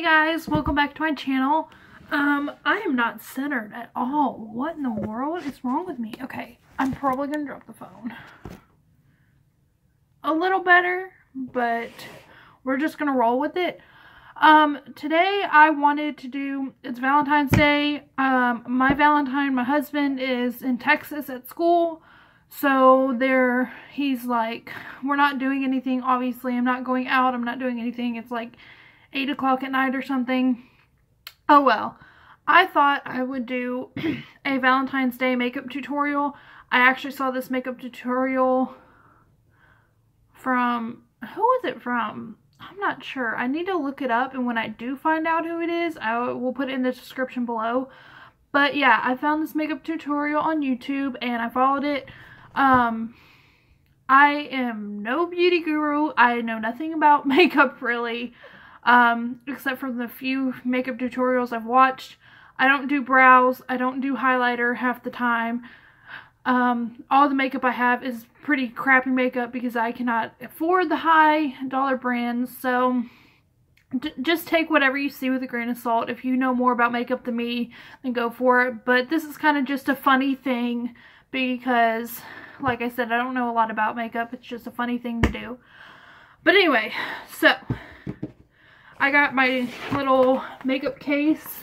Hey guys, welcome back to my channel. I am not centered at all. What in the world is wrong with me? Okay, I'm probably gonna drop the phone. A little better, but we're just gonna roll with it. Today I wanted to do, it's Valentine's Day. My husband is in Texas at school. So he's like, we're not doing anything, obviously. I'm not going out, I'm not doing anything. It's like 8 o'clock at night or something. Oh well. I thought I would do a Valentine's Day makeup tutorial. I actually saw this makeup tutorial from, who was it from? I'm not sure. I need to look it up, and when I do find out who it is, I will put it in the description below. But yeah, I found this makeup tutorial on YouTube and I followed it. I am no beauty guru. I know nothing about makeup really, except for the few makeup tutorials I've watched. I don't do brows. I don't do highlighter half the time. All the makeup I have is pretty crappy makeup because I cannot afford the high dollar brands. So just take whatever you see with a grain of salt. If you know more about makeup than me, then go for it. But this is kind of just a funny thing because, like I said, I don't know a lot about makeup. It's just a funny thing to do. But anyway, so I got my little makeup case,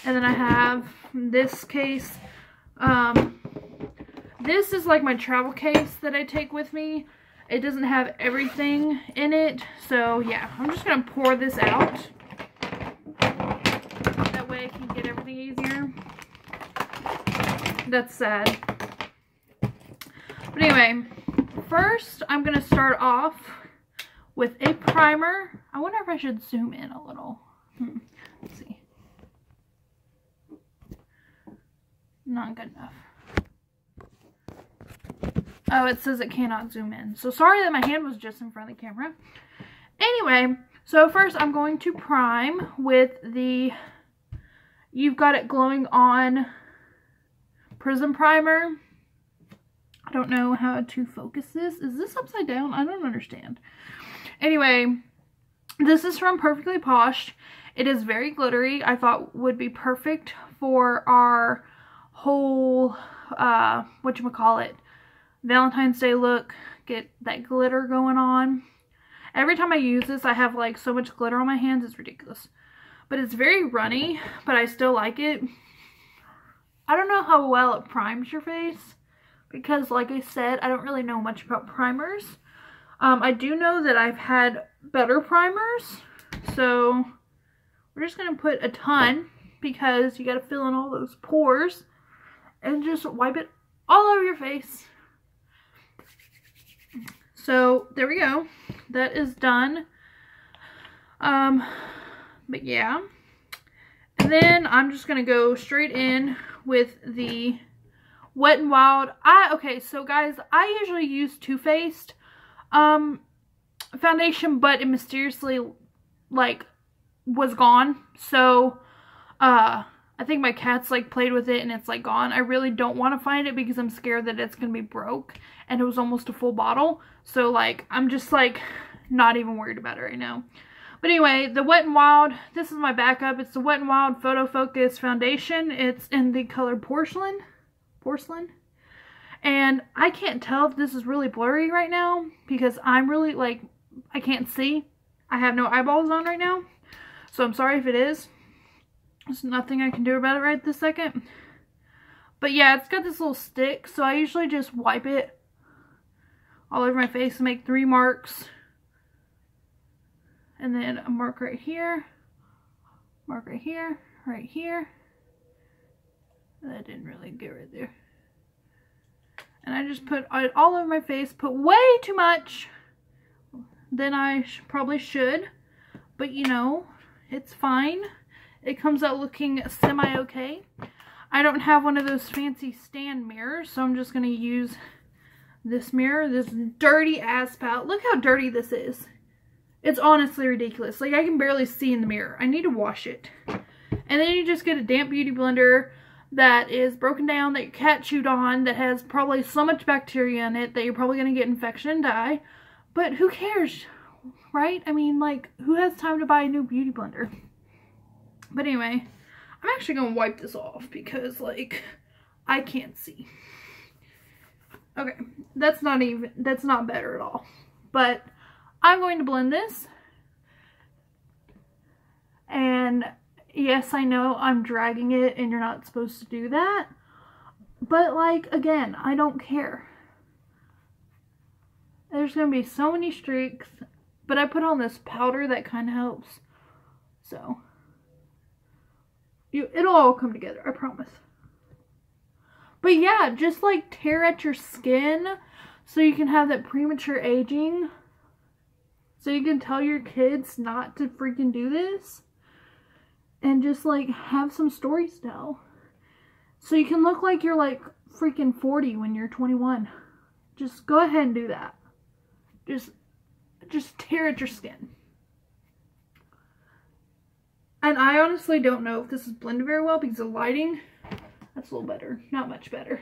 and then I have this case. This is like my travel case that I take with me. It doesn't have everything in it, so yeah, I'm just gonna pour this out. That way I can get everything easier. That's sad. But anyway, first I'm gonna start off with a primer. I wonder if I should zoom in a little. Let's see. Not good enough. Oh, it says it cannot zoom in. So sorry that my hand was just in front of the camera. Anyway, so first I'm going to prime with the You've Got It Glowing On Prism Primer. I don't know how to focus this. Is this upside down? I don't understand. Anyway, this is from Perfectly Poshed. It is very glittery. I thought would be perfect for our whole, whatchamacallit, Valentine's Day look. Get that glitter going on. Every time I use this, I have like so much glitter on my hands. It's ridiculous. But it's very runny, but I still like it. I don't know how well it primes your face, because like I said, I don't really know much about primers. I do know that I've had better primers, so we're just going to put a ton because you got to fill in all those pores and just wipe it all over your face. So there we go. That is done. But yeah. And then I'm just going to go straight in with the Wet n Wild. Okay, so guys, I usually use Too Faced foundation, but it mysteriously like was gone. So I think my cat's like played with it and it's like gone. I really don't want to find it because I'm scared that it's gonna be broke, and it was almost a full bottle. So like I'm just like not even worried about it right now. But anyway, the Wet n Wild, this is my backup. It's the Wet n Wild Photo Focus foundation. It's in the color porcelain. And I can't tell if this is really blurry right now because I'm really like, I can't see. I have no eyeballs on right now, so I'm sorry if it is. There's nothing I can do about it right this second. But yeah, it's got this little stick, so I usually just wipe it all over my face and make 3 marks. And then a mark right here, mark right here, right here. That didn't really get right there. And I just put it all over my face, put way too much than I probably should. But you know, it's fine. It comes out looking semi-okay. I don't have one of those fancy stand mirrors, so I'm just going to use this mirror, this dirty ass palette. Look how dirty this is. It's honestly ridiculous. Like, I can barely see in the mirror. I need to wash it. And then you just get a damp beauty blender that is broken down, that your cat chewed on, that has probably so much bacteria in it that you're probably going to get infection and die. But who cares, right? I mean, like, who has time to buy a new beauty blender? But anyway, I'm actually going to wipe this off because, like, I can't see. Okay, that's not better at all. But I'm going to blend this. And yes, I know I'm dragging it and you're not supposed to do that. But, like, again, I don't care. There's going to be so many streaks. But I put on this powder that kind of helps. So, it'll all come together, I promise. But yeah, just like tear at your skin so you can have that premature aging. So you can tell your kids not to freaking do this. And just like have some stories to tell. So you can look like you're like freaking 40 when you're 21. Just go ahead and do that. Just tear at your skin. And I honestly don't know if this is blended very well because the lighting, that's a little better. Not much better.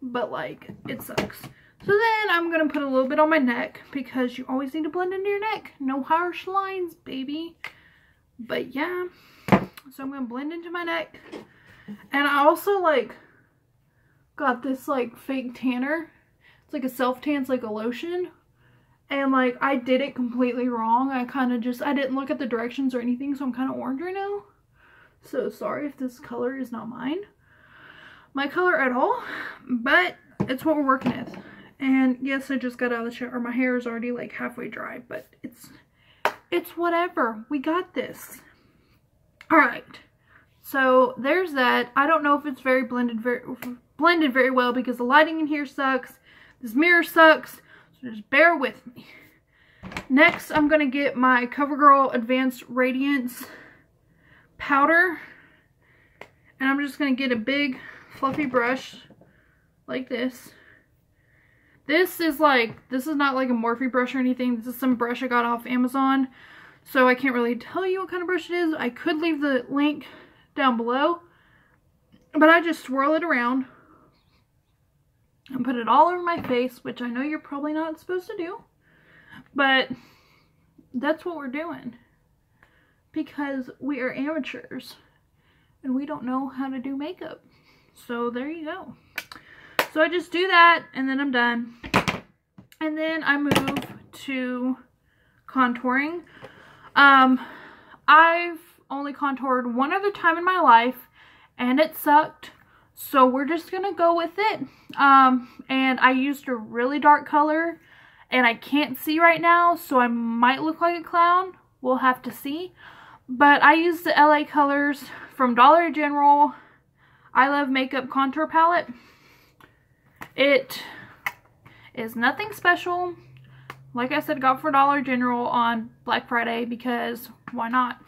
But like, it sucks. So then I'm going to put a little bit on my neck because you always need to blend into your neck. No harsh lines, baby. But yeah. So I'm going to blend into my neck. And I also like got this like fake tanner. It's like a self-tan. It's like a lotion. And like I did it completely wrong. I didn't look at the directions or anything. So I'm kind of orange right now. So sorry if this color is not my color at all. But it's what we're working with. And yes, I just got out of the shower. My hair is already like halfway dry. But it's whatever. We got this. Alright. So there's that. I don't know if it's blended very well because the lighting in here sucks. This mirror sucks. So just bear with me. Next, I'm going to get my CoverGirl Advanced Radiance powder. And I'm just going to get a big fluffy brush like this. This is not like a Morphe brush or anything. This is some brush I got off Amazon. So I can't really tell you what kind of brush it is. I could leave the link down below. But I just swirl it around. And put it all over my face, which I know you're probably not supposed to do. But that's what we're doing. Because we are amateurs. And we don't know how to do makeup. So there you go. So I just do that and then I'm done. And then I move to contouring. I've only contoured one other time in my life. And it sucked. So we're just going to go with it. And I used a really dark color. And I can't see right now. So I might look like a clown. We'll have to see. But I used the LA Colors from Dollar General I Love Makeup Contour Palette. It is nothing special. Like I said, got for Dollar General on Black Friday because why not?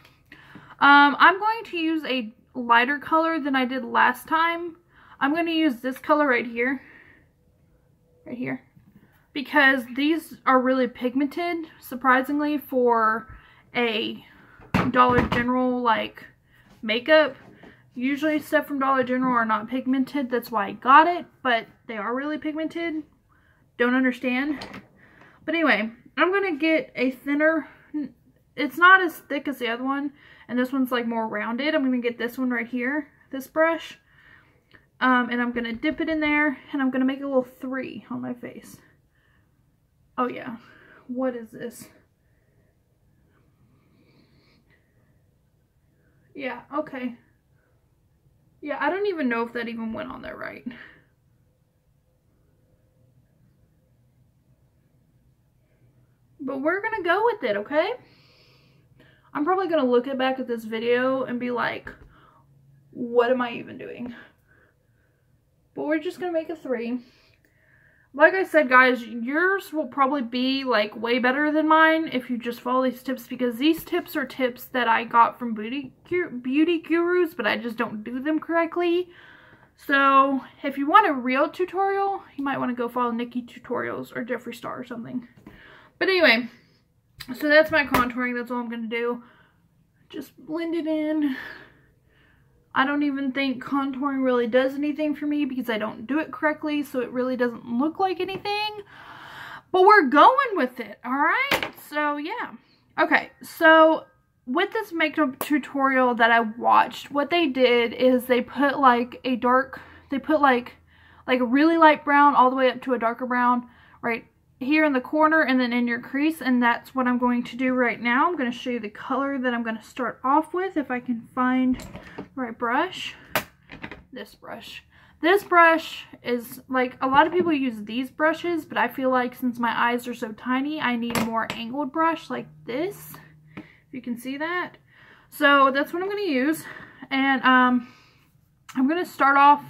I'm going to use a lighter color than I did last time. I'm going to use this color right here. Right here. Because these are really pigmented, surprisingly, for a Dollar General, like, makeup. Usually stuff from Dollar General are not pigmented. That's why I got it. But they are really pigmented. Don't understand. But anyway, I'm going to get a thinner. It's not as thick as the other one. And this one's like more rounded. I'm going to get this one right here. This brush. And I'm going to dip it in there. And I'm going to make a little 3 on my face. Oh yeah. What is this? Yeah, okay. Yeah, I don't even know if that even went on there right. But we're gonna go with it, okay? I'm probably gonna look back at this video and be like, what am I even doing? But we're just gonna make a 3. Like I said, guys, yours will probably be like way better than mine if you just follow these tips, because these tips are tips that I got from beauty gurus, but I just don't do them correctly. So if you want a real tutorial, you might want to go follow Nikki Tutorials or Jeffree Star or something. But anyway, so that's my contouring. That's all I'm going to do. Just blend it in. I don't even think contouring really does anything for me because I don't do it correctly, so it really doesn't look like anything. But we're going with it, alright? So, yeah. Okay, so with this makeup tutorial that I watched, what they did is they put like a dark, they put like a really light brown all the way up to a darker brown right here in the corner and then in your crease, and that's what I'm going to do right now. I'm going to show you the color that I'm going to start off with, if I can find the right brush. This brush. This brush is, like, a lot of people use these brushes, but I feel like since my eyes are so tiny, I need a more angled brush like this. If you can see that. So that's what I'm going to use. And I'm going to start off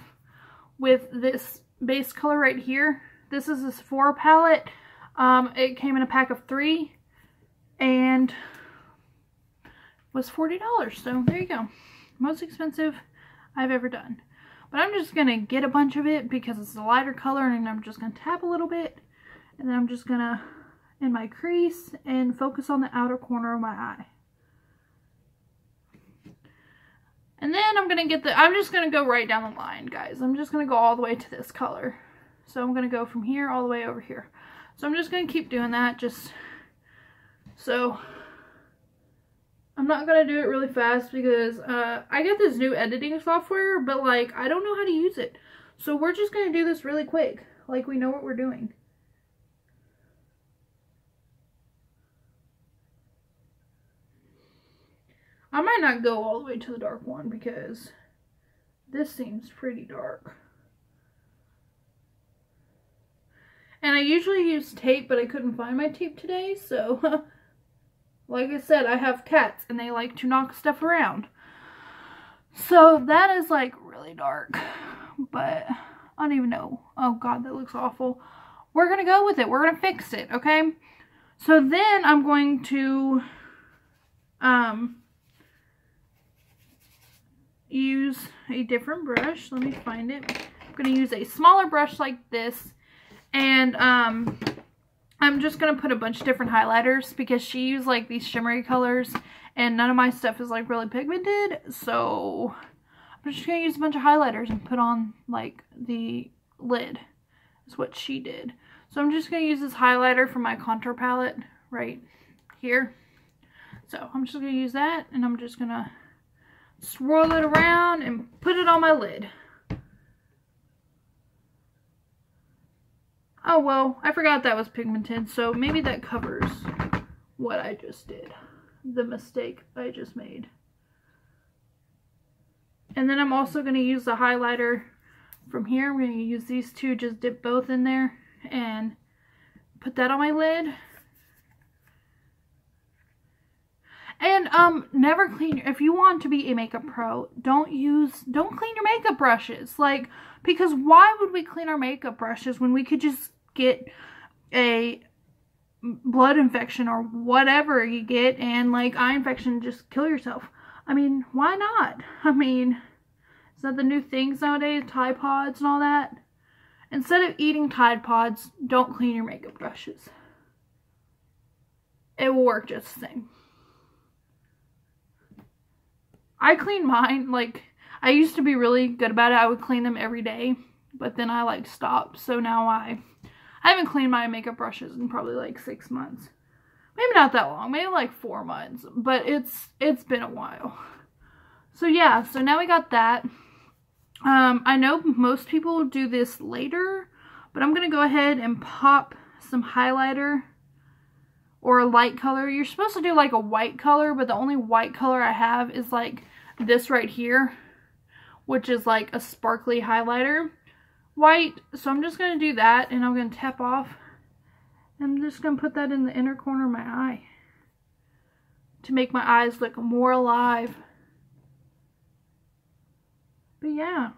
with this base color right here. This is a Sephora palette. It came in a pack of 3 and was $40. So there you go. Most expensive I've ever done. But I'm just going to get a bunch of it because it's a lighter color, and I'm just going to tap a little bit, and then I'm just going to, in my crease, and focus on the outer corner of my eye. And then I'm going to I'm just going to go right down the line, guys. I'm just going to go all the way to this color. So I'm going to go from here all the way over here. So I'm just going to keep doing that, just so I'm not going to do it really fast because I got this new editing software, but like I don't know how to use it. So we're just going to do this really quick, like we know what we're doing. I might not go all the way to the dark one because this seems pretty dark. And I usually use tape, but I couldn't find my tape today, so like I said, I have cats and they like to knock stuff around. So that is like really dark, but I don't even know. Oh God, that looks awful. We're going to go with it. We're going to fix it, okay? So then I'm going to use a different brush. Let me find it. I'm going to use a smaller brush like this, and I'm just going to put a bunch of different highlighters because she used like these shimmery colors and none of my stuff is like really pigmented. So I'm just going to use a bunch of highlighters and put on like the lid. That's what she did. So I'm just going to use this highlighter from my contour palette right here. So I'm just going to use that, and I'm just going to swirl it around and put it on my lid. Oh well, I forgot that was pigmented, so maybe that covers what I just did. The mistake I just made. And then I'm also going to use the highlighter from here. I'm going to use these two, just dip both in there and put that on my lid. And never clean, if you want to be a makeup pro, don't clean your makeup brushes. Like, because why would we clean our makeup brushes when we could just get a blood infection or whatever you get, and like eye infection, just kill yourself? I mean, why not? I mean, is that the new things nowadays? Tide Pods and all that? Instead of eating Tide Pods, don't clean your makeup brushes. It will work just the same. I clean mine, like, I used to be really good about it. I would clean them every day, but then I like stopped. So now I haven't cleaned my makeup brushes in probably like 6 months. Maybe not that long, maybe like 4 months, but it's been a while. So yeah, so now we got that. I know most people do this later, but I'm going to go ahead and pop some highlighter or a light color. You're supposed to do like a white color, but the only white color I have is like this right here, which is like a sparkly highlighter white. So I'm just going to do that, and I'm going to tap off. I'm just going to put that in the inner corner of my eye to make my eyes look more alive. But yeah,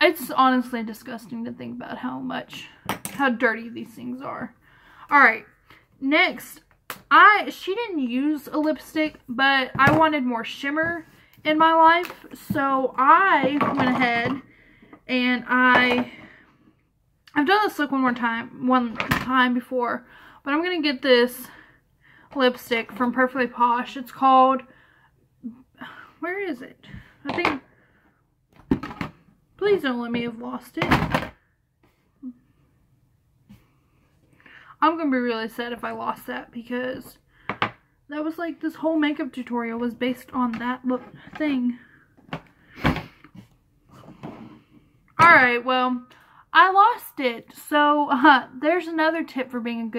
it's honestly disgusting to think about how dirty these things are. Alright, next, she didn't use a lipstick, but I wanted more shimmer in my life, so I went ahead and I've done this look one time before, but I'm gonna get this lipstick from Perfectly Posh. It's called, where is it? I think, please don't let me have lost it. I'm gonna be really sad if I lost that, because That was like, this whole makeup tutorial was based on that thing. Alright, well, I lost it. So, there's another tip for being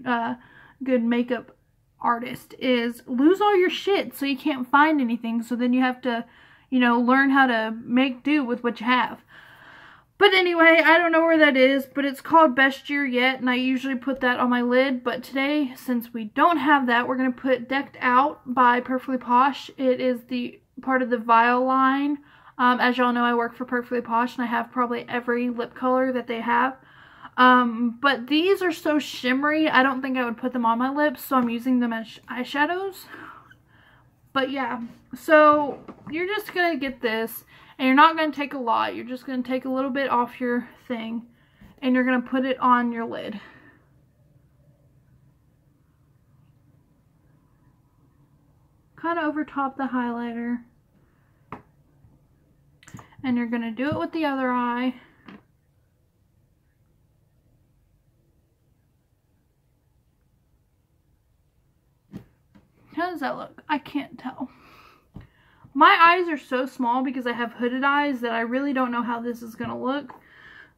a good makeup artist, is lose all your shit so you can't find anything. So then you have to, learn how to make do with what you have. But anyway, I don't know where that is, but it's called Best Year Yet, and I usually put that on my lid. But today, since we don't have that, we're going to put Decked Out by Perfectly Posh. It is the part of the Vial line. As y'all know, I work for Perfectly Posh, and I have probably every lip color that they have. But these are so shimmery, I don't think I would put them on my lips, so I'm using them as eyeshadows. But yeah, so you're just going to get this. And you're not going to take a lot. You're just going to take a little bit off your thing. And you're going to put it on your lid. Kind of over top the highlighter. And you're going to do it with the other eye. How does that look? I can't tell. My eyes are so small because I have hooded eyes that I really don't know how this is going to look.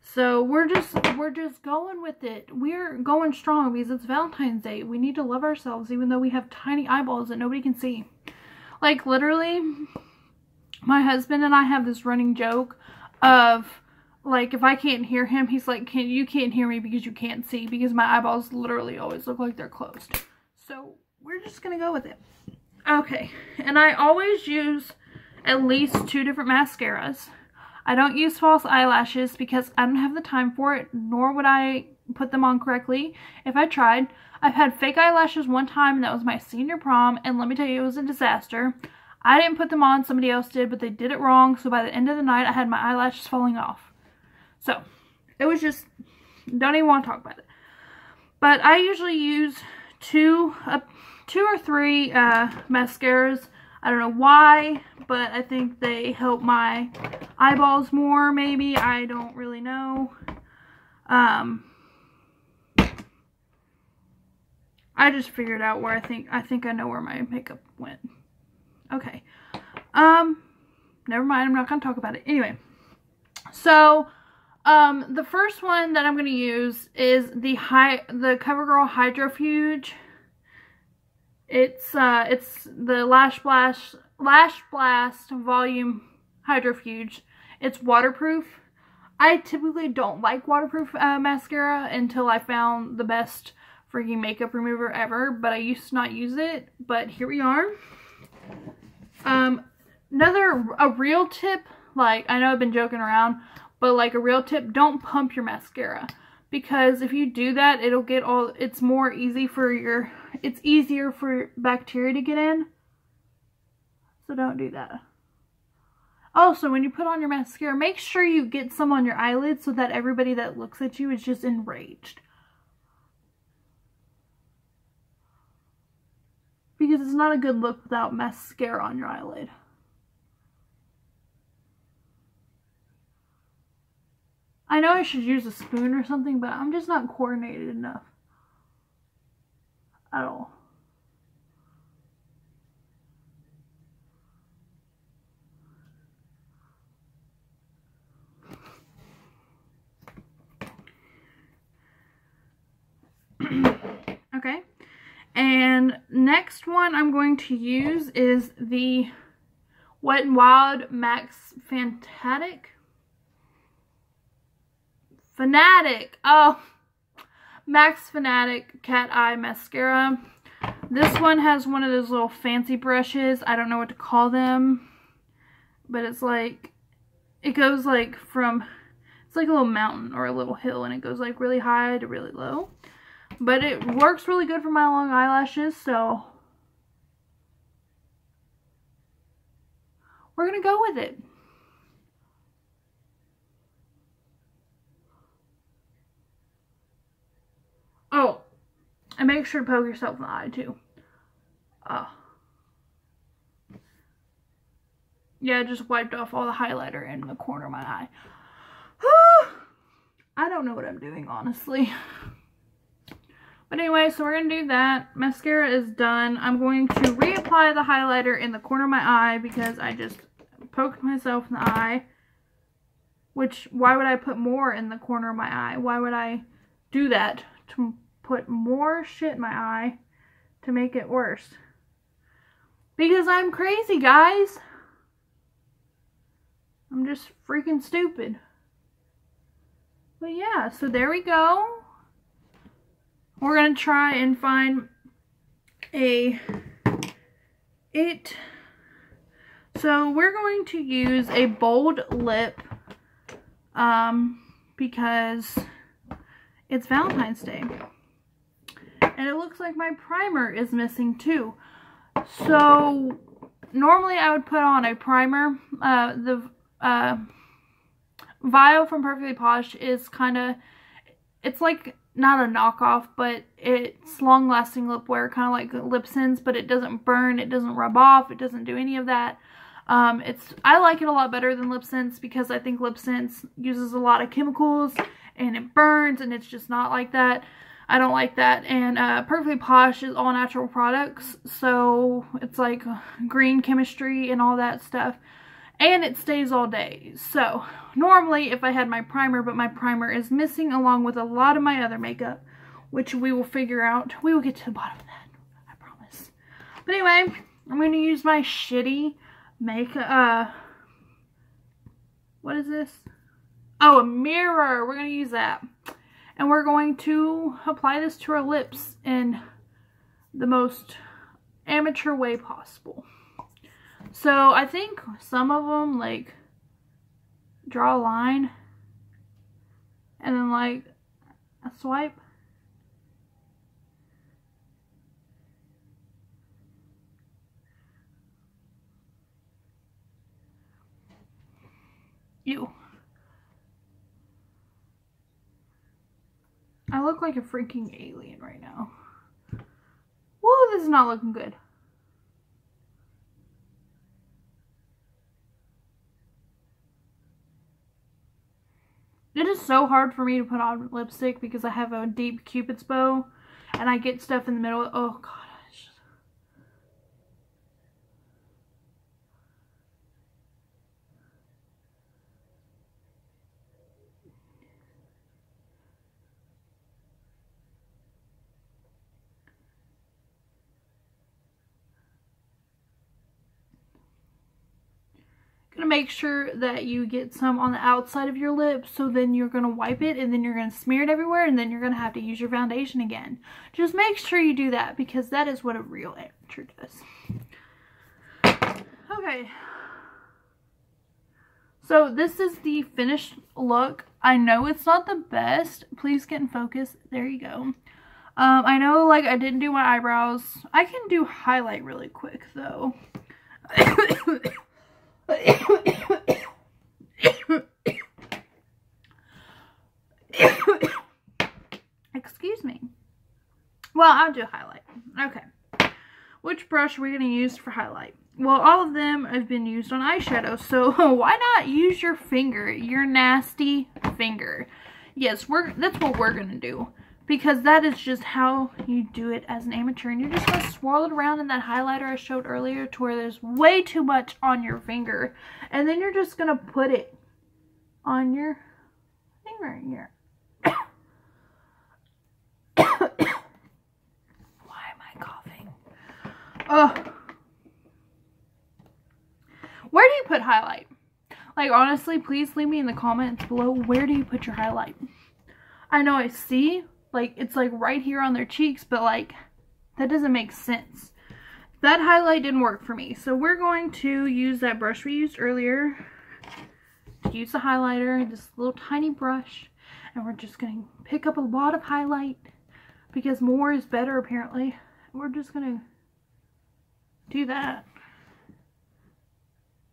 So we're just going with it. We're going strong because it's Valentine's Day. We need to love ourselves even though we have tiny eyeballs that nobody can see. Like literally, my husband and I have this running joke of, like, if I can't hear him, he's like, you can't hear me because you can't see, because my eyeballs literally always look like they're closed. So we're just going to go with it. Okay, and I always use at least 2 different mascaras. I don't use false eyelashes because I don't have the time for it, nor would I put them on correctly if I tried. I've had fake eyelashes one time, and that was my senior prom, and let me tell you, it was a disaster. I didn't put them on, somebody else did, but they did it wrong, so by the end of the night, I had my eyelashes falling off. So, it was just, don't even want to talk about it. But I usually use 2 or 3 mascaras. I don't know why, but I think they help my eyeballs more, maybe. I don't really know. I just figured out where I think I know where my makeup went. Okay. Never mind, I'm not going to talk about it. Anyway. So, the first one that I'm going to use is the CoverGirl Hydrofuge. It's the Lash Blast Volume Hydrofuge. It's waterproof. I typically don't like waterproof mascara until I found the best freaking makeup remover ever, but I used to not use it, but here we are. A real tip, like, I know I've been joking around, but like a real tip, don't pump your mascara, because if you do that, it'll get it's easier for bacteria to get in, so don't do that. Also, when you put on your mascara, make sure you get some on your eyelids so that everybody that looks at you is just enraged. Because it's not a good look without mascara on your eyelid. I know I should use a spoon or something, but I'm just not coordinated enough. At all. Okay. And next one I'm going to use is the Wet n Wild Max Fanatic. Max Fanatic Cat Eye Mascara. This one has one of those little fancy brushes. I don't know what to call them. But it's like, it goes like from, it's like a little mountain or a little hill, and it goes like really high to really low. But it works really good for my long eyelashes, so we're going to go with it. Oh, and make sure to poke yourself in the eye too. Yeah, I just wiped off all the highlighter in the corner of my eye. I don't know what I'm doing, honestly. But anyway, so we're going to do that. Mascara is done. I'm going to reapply the highlighter in the corner of my eye because I just poked myself in the eye. Which, why would I put more in the corner of my eye? Why would I do that? To put more shit in my eye to make it worse. Because I'm crazy, guys. I'm just freaking stupid. But yeah, so there we go. We're going to try and find so we're going to use a bold lip because it's Valentine's Day. And it looks like my primer is missing too. So normally I would put on a primer. The vial from Perfectly Polished is kind of, it's like not a knockoff, but it's long-lasting lip wear, kind of like Lip Sense, but it doesn't burn, it doesn't rub off, it doesn't do any of that. I like it a lot better than Lip Sense because I think Lip Sense uses a lot of chemicals and it burns, and it's just not like that. I don't like that. And Perfectly Polished is all natural products, so it's like green chemistry and all that stuff. And it stays all day. So, normally if I had my primer, but my primer is missing along with a lot of my other makeup, which we will figure out. We will get to the bottom of that, I promise. But anyway, I'm going to use my shitty makeup, what is this? Oh, a mirror. We're going to use that. And we're going to apply this to our lips in the most amateur way possible. So I think some of them like draw a line and then like a swipe. Ew. I look like a freaking alien right now. Whoa, this is not looking good. It is so hard for me to put on lipstick because I have a deep Cupid's bow and I get stuff in the middle. Oh god. Gonna make sure that you get some on the outside of your lip, so then you're gonna wipe it and then you're gonna smear it everywhere and then you're gonna have to use your foundation again. Just make sure you do that because that is what a real amateur does. Okay. So this is the finished look. I know it's not the best. Please get in focus. There you go. I know like I didn't do my eyebrows. I can do highlight really quick though. Excuse me. Well, I'll do highlight. Okay. Which brush are we going to use for highlight? Well, all of them have been used on eyeshadow, so why not use your finger, your nasty finger? Yes, that's what we're going to do. Because that is just how you do it as an amateur. And you're just going to swirl it around in that highlighter I showed earlier to where there's way too much on your finger. And then you're just going to put it on your finger here. Why am I coughing? Ugh. Where do you put highlight? Like, honestly, please leave me in the comments below. Where do you put your highlight? I know I see. Like, it's like right here on their cheeks, but like, that doesn't make sense. That highlight didn't work for me. So we're going to use that brush we used earlier. Use the highlighter, this little tiny brush. And we're just going to pick up a lot of highlight. Because more is better, apparently. We're just going to do that.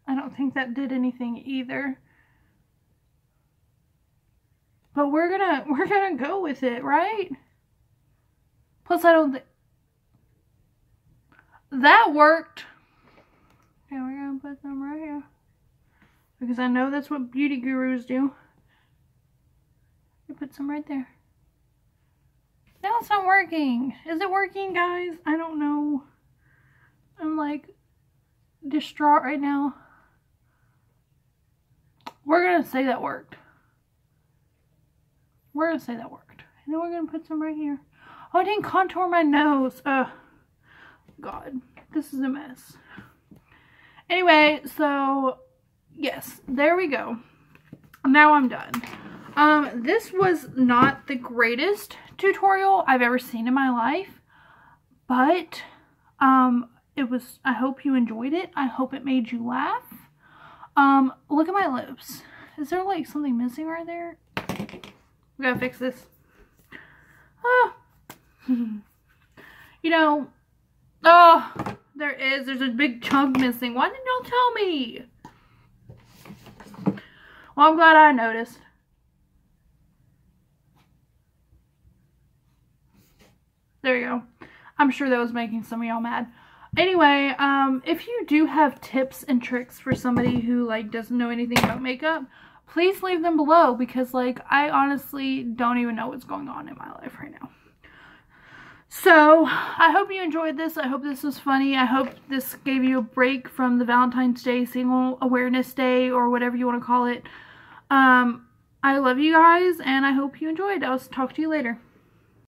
I don't think that did anything either. But we're gonna go with it, right? Plus, I don't think that worked. Okay, we're gonna put them right here because I know that's what beauty gurus do. You put some right there. No, it's not working. Is it working, guys? I don't know. I'm like distraught right now. We're gonna say that worked. We're gonna say that worked. And then we're gonna put some right here. Oh, I didn't contour my nose. God, this is a mess. Anyway, so yes, there we go. Now I'm done. This was not the greatest tutorial I've ever seen in my life, but it was, I hope you enjoyed it. I hope it made you laugh. Look at my lips. Is there like something missing right there? We gotta fix this. Oh. You know, oh, there is. There's a big chunk missing. Why didn't y'all tell me? Well, I'm glad I noticed. There you go. I'm sure that was making some of y'all mad. Anyway, if you do have tips and tricks for somebody who like doesn't know anything about makeup, please leave them below, because like I honestly don't even know what's going on in my life right now. So I hope you enjoyed this. I hope this was funny. I hope this gave you a break from the Valentine's Day Single Awareness Day, or whatever you want to call it. I love you guys, and I hope you enjoyed. I'll talk to you later.